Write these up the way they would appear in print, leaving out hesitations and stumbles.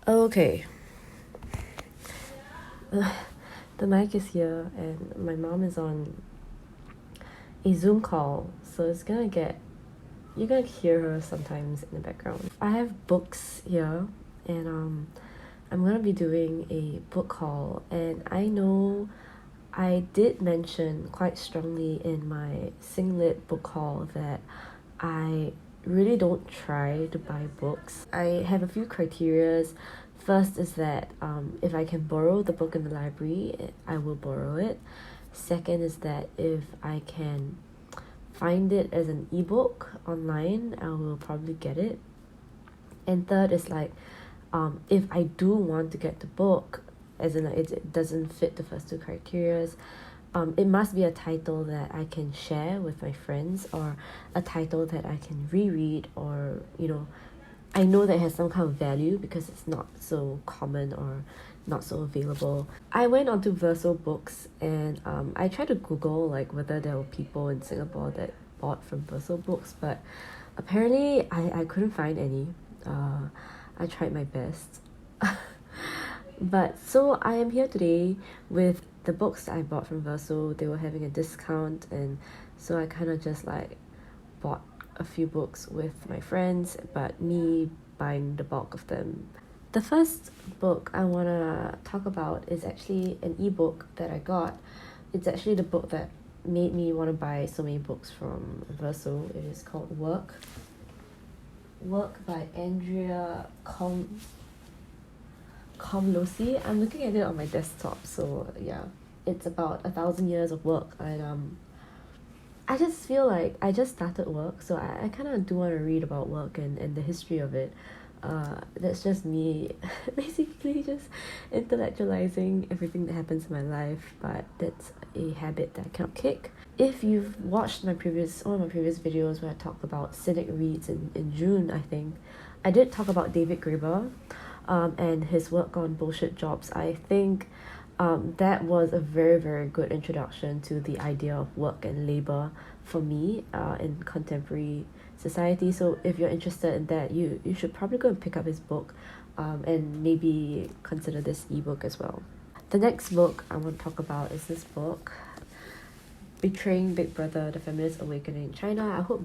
Okay. The mic is here and my mom is on a Zoom call, so you're gonna hear her sometimes in the background. I have books here and I'm gonna be doing a book haul, and I know I did mention quite strongly in my Singlit book haul that I really don't try to buy books. I have a few criterias. First is that if I can borrow the book in the library, I will borrow it. Second is that if I can find it as an ebook online, I will probably get it. And third is like, if I do want to get the book, as in like, it doesn't fit the first two criterias, it must be a title that I can share with my friends, or a title that I can reread, or I know that it has some kind of value because it's not so common or not so available. I went onto Verso books and I tried to Google like whether there were people in Singapore that bought from Verso books, but apparently I couldn't find any. I tried my best. But so I am here today with the books that I bought from Verso. They were having a discount, and so I kind of just like bought a few books with my friends, but me buying the bulk of them. The first book I want to talk about is actually an ebook that I got. It's actually the book that made me want to buy so many books from Verso. It is called Work by Andrea Komlosy. I'm looking at it on my desktop, so yeah, it's about 1,000 years of work, and I just feel like I just started work, so I kind of do want to read about work and the history of it. That's just me basically just intellectualizing everything that happens in my life, but that's a habit that I cannot kick. If you've watched one of my previous videos where I talked about Cynic Reads in June, I think, I did talk about David Graeber and his work on bullshit jobs. I think that was a very, very good introduction to the idea of work and labor for me in contemporary society. So if you're interested in that, you should probably go and pick up his book and maybe consider this ebook as well. The next book I want to talk about is this book, Betraying Big Brother, The Feminist Awakening in China. I hope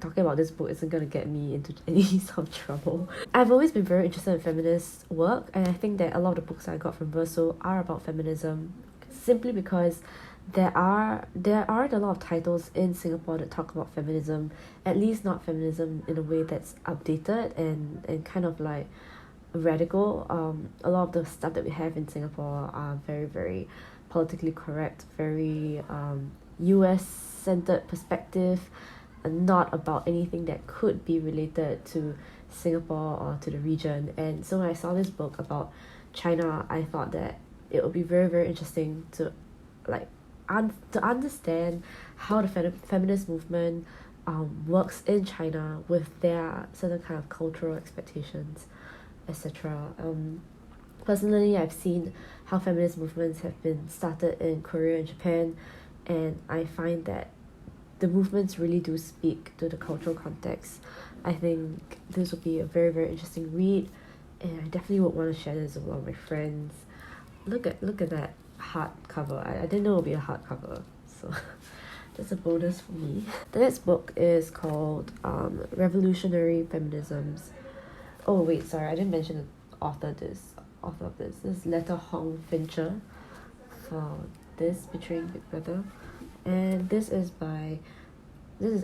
talking about this book isn't going to get me into any sort of trouble. I've always been very interested in feminist work, and I think that a lot of the books I got from Verso are about feminism, simply because there aren't a lot of titles in Singapore that talk about feminism, at least not feminism in a way that's updated and kind of like radical. A lot of the stuff that we have in Singapore are very, very politically correct, very US centered perspective, and not about anything that could be related to Singapore or to the region. And so when I saw this book about China, I thought that it would be very, very interesting to like to understand how the feminist movement works in China with their certain kind of cultural expectations, etc. Personally, I've seen how feminist movements have been started in Korea and Japan, and I find that the movements really do speak to the cultural context. I think this will be a very, very interesting read, and I definitely would want to share this with a lot of my friends. Look at that hardcover. I didn't know it would be a hardcover, so that's a bonus for me. The next book is called Revolutionary Feminisms. Oh wait, sorry, I didn't mention the author of this. This is Leta Fincher for this, Betraying Big Brother. And this is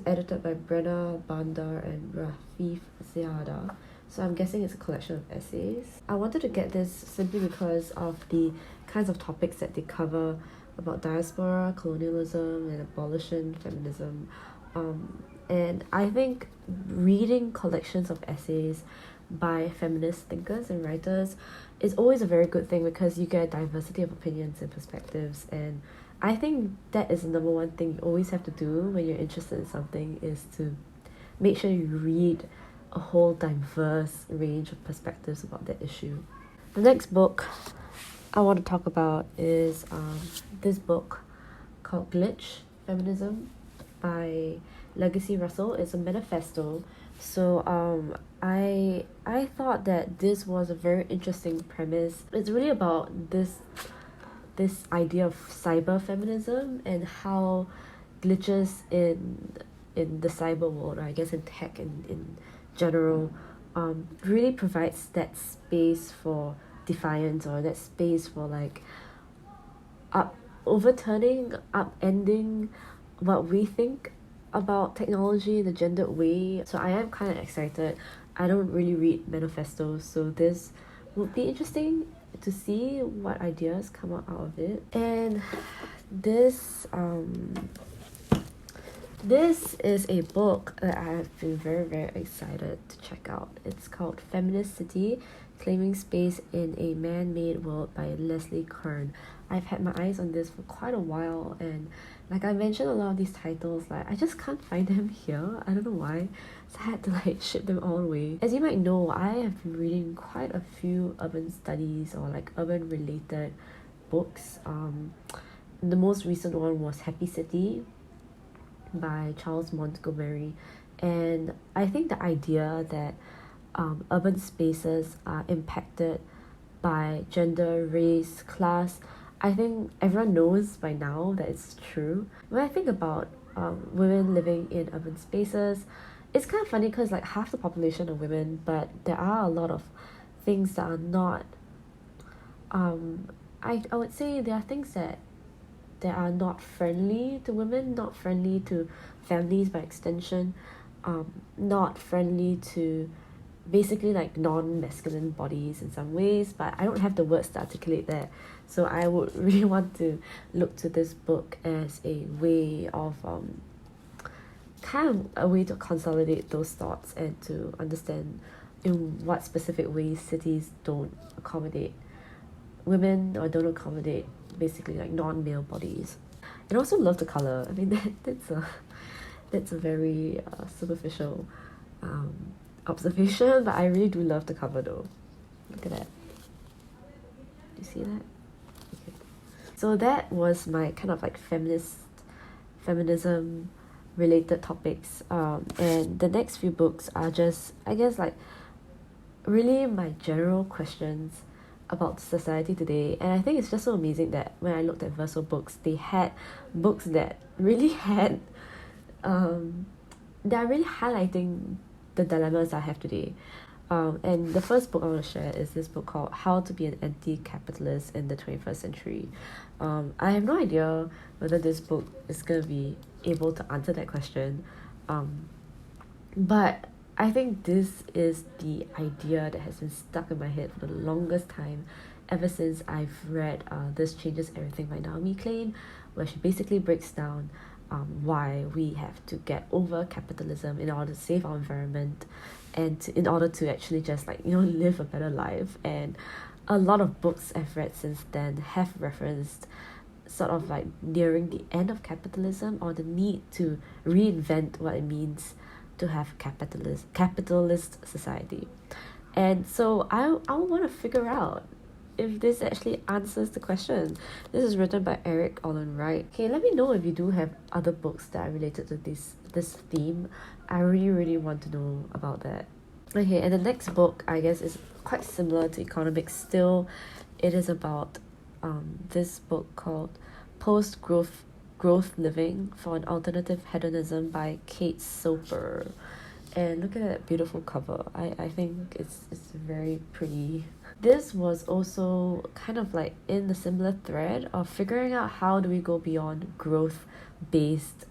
edited by Brenna, Bhandar, and Rafeef Ziadah. So I'm guessing it's a collection of essays. I wanted to get this simply because of the kinds of topics that they cover about diaspora, colonialism, and abolition feminism. And I think reading collections of essays by feminist thinkers and writers is always a very good thing, because you get a diversity of opinions and perspectives, and I think that is the number one thing you always have to do when you're interested in something, is to make sure you read a whole diverse range of perspectives about that issue. The next book I want to talk about is this book called Feminism by Legacy Russell. It's a manifesto So I thought that this was a very interesting premise. It's really about this idea of cyber feminism and how glitches in the cyber world, or I guess in tech in general, really provides that space for defiance, or that space for like overturning, upending what we think about technology in a gendered way. So I am kind of excited. I don't really read manifestos, so this would be interesting to see what ideas come out of it. And this is a book that I have been very, very excited to check out. It's called Feminist City, Claiming Space in a Man-Made World by Leslie Kern. I've had my eyes on this for quite a while, and like I mentioned, a lot of these titles, like I just can't find them here. I don't know why. So I had to like ship them all away. As you might know, I have been reading quite a few urban studies or like urban related books. The most recent one was Happy City by Charles Montgomery, and I think the idea that urban spaces are impacted by gender, race, class, I think everyone knows by now that it's true. When I think about women living in urban spaces, it's kind of funny because like half the population are women, but there are a lot of things that are not I would say there are things that are not friendly to women, not friendly to families by extension, not friendly to basically like non-masculine bodies in some ways, but I don't have the words to articulate that. So I would really want to look to this book as a way of kind of a way to consolidate those thoughts and to understand in what specific ways cities don't accommodate women or don't accommodate basically like non-male bodies. And also love the color. I mean that's a very superficial observation, but I really do love the cover though. Look at that. Do you see that? Okay. So that was my kind of like feminism related topics, and the next few books are just, I guess, like really my general questions about society today. And I think it's just so amazing that when I looked at verso books, they had books that really had that are really highlighting the dilemmas I have today. And the first book I want to share is this book called How to Be an Anti-Capitalist in the 21st Century. I have no idea whether this book is going to be able to answer that question, but I think this is the idea that has been stuck in my head for the longest time, ever since I've read This Changes Everything by Naomi Klein, where she basically breaks down why we have to get over capitalism in order to save our environment and in order to actually just like, live a better life. And a lot of books I've read since then have referenced sort of like nearing the end of capitalism, or the need to reinvent what it means to have capitalist society. And so I want to figure out if this actually answers the question. This is written by Erik, Olin, Wright. Okay, let me know if you do have other books that are related to this theme. I really want to know about that. Okay, and the next book, I guess, is quite similar to economics still. It is about this book called Post-Growth Living for an Alternative Hedonism by Kate Soper. And look at that beautiful cover. I think it's very pretty. This was also kind of like in the similar thread of figuring out how do we go beyond growth-based,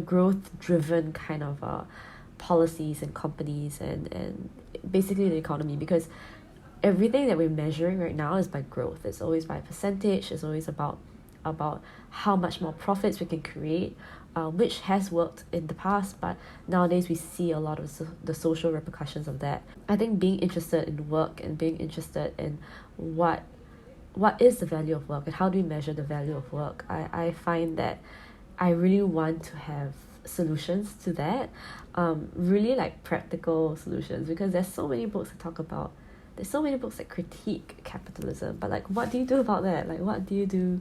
growth-driven kind of policies and companies and basically the economy, because everything that we're measuring right now is by growth. It's always by percentage. It's always about how much more profits we can create, which has worked in the past, but nowadays we see a lot of the social repercussions of that. I think being interested in work and being interested in what is the value of work and how do we measure the value of work, I find that I really want to have solutions to that, really like practical solutions, because there's so many books that talk about, there's so many books that critique capitalism, but like what do you do about that? Like what do you do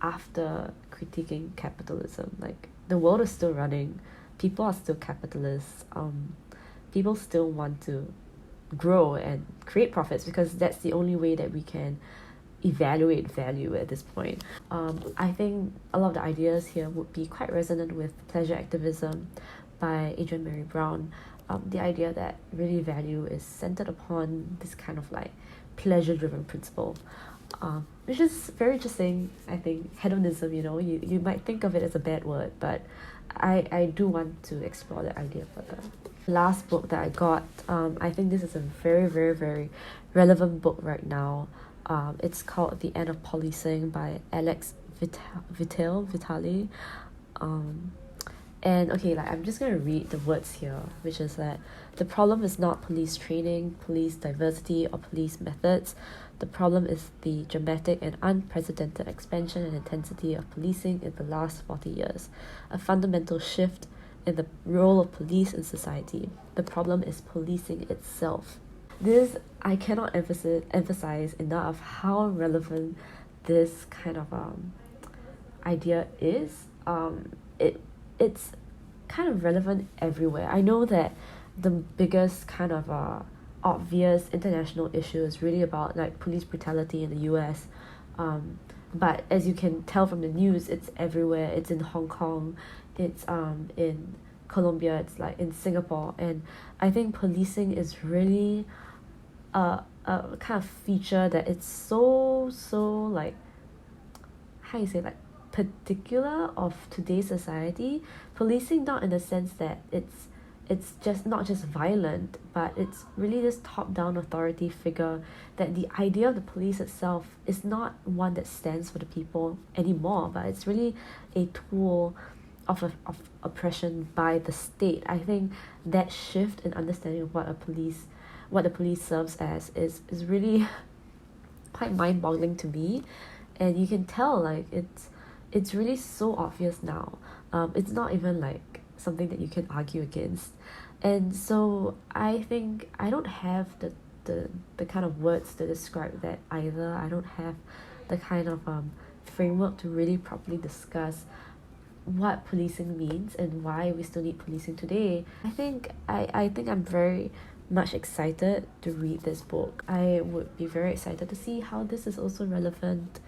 after critiquing capitalism? Like the world is still running, people are still capitalists. People still want to grow and create profits because that's the only way that we can evaluate value at this point. I think a lot of the ideas here would be quite resonant with pleasure activism by Adrienne Mary Brown. The idea that really value is centered upon this kind of like pleasure-driven principle, which is very interesting. I think hedonism, you might think of it as a bad word, but I do want to explore that idea further. Last book that I got, I think this is a very, very, very relevant book right now. It's called The End of Policing by Alex Vitale. And okay, like I'm just gonna read the words here, which is that the problem is not police training, police diversity, or police methods. The problem is the dramatic and unprecedented expansion and intensity of policing in the last 40 years, a fundamental shift in the role of police in society. The problem is policing itself. This, I cannot emphasize enough how relevant this kind of idea is. It's kind of relevant everywhere. I know that the biggest kind of obvious international issue is really about like police brutality in the US, but as you can tell from the news, it's everywhere. It's in Hong Kong, it's in Colombia, it's like in Singapore, and I think policing is really a kind of feature that it's so like, how you say, like particular of today's society. Policing, not in the sense that it's just not just violent, but it's really this top-down authority figure, that the idea of the police itself is not one that stands for the people anymore, but it's really a tool of oppression by the state. I think that shift in understanding of what the police serves as is really quite mind-boggling to me, and you can tell like it's really so obvious now. It's not even like something that you can argue against, and so I think I don't have the kind of words to describe that either. I don't have the kind of framework to really properly discuss what policing means and why we still need policing today. I think I'm very much excited to read this book. I would be very excited to see how this is also relevant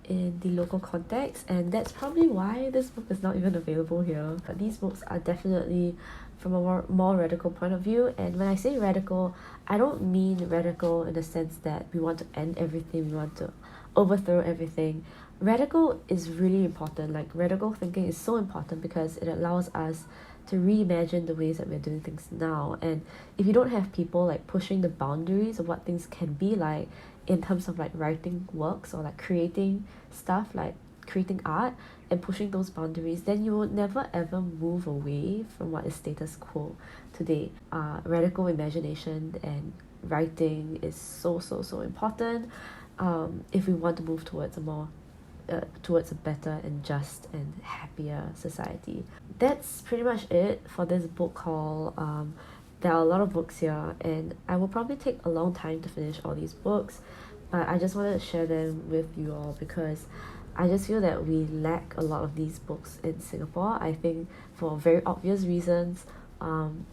in the local context, and that's probably why this book is not even available here. But these books are definitely from a more radical point of view, and when I say radical, I don't mean radical in the sense that we want to end everything, we want to overthrow everything. Radical is really important. Like, radical thinking is so important because it allows us to reimagine the ways that we're doing things now. And if you don't have people like pushing the boundaries of what things can be like in terms of like writing works or like creating stuff, like creating art and pushing those boundaries, then you will never ever move away from what is status quo today. Radical imagination and writing is so important if we want to move towards a better and just and happier society. That's pretty much it for this book haul. There are a lot of books here, and I will probably take a long time to finish all these books, but I just wanted to share them with you all because I just feel that we lack a lot of these books in Singapore, I think for very obvious reasons, and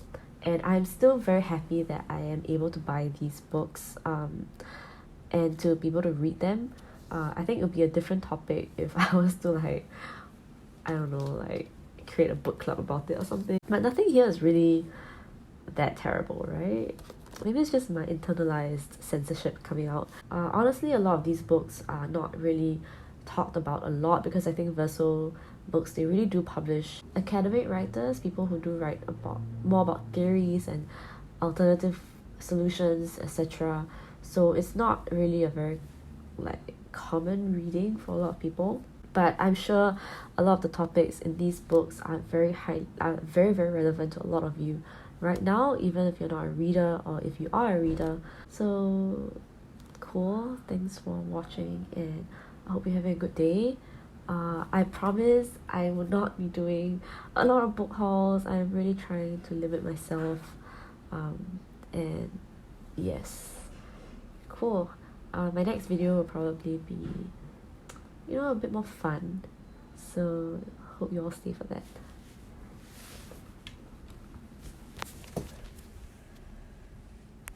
I'm still very happy that I am able to buy these books and to be able to read them. I think it would be a different topic if I was to like, I don't know, like create a book club about it or something. But nothing here is really that terrible, right? Maybe it's just my internalized censorship coming out. Honestly, a lot of these books are not really talked about a lot because I think verso books, they really do publish academic writers, people who do write more about theories and alternative solutions, etc. So it's not really a very like common reading for a lot of people, but I'm sure a lot of the topics in these books are very very relevant to a lot of you right now, even if you're not a reader or if you are a reader. So cool, thanks for watching, and I hope you're having a good day. I promise I will not be doing a lot of book hauls. I'm really trying to limit myself, and yes, cool. My next video will probably be, a bit more fun. So hope you all stay for that.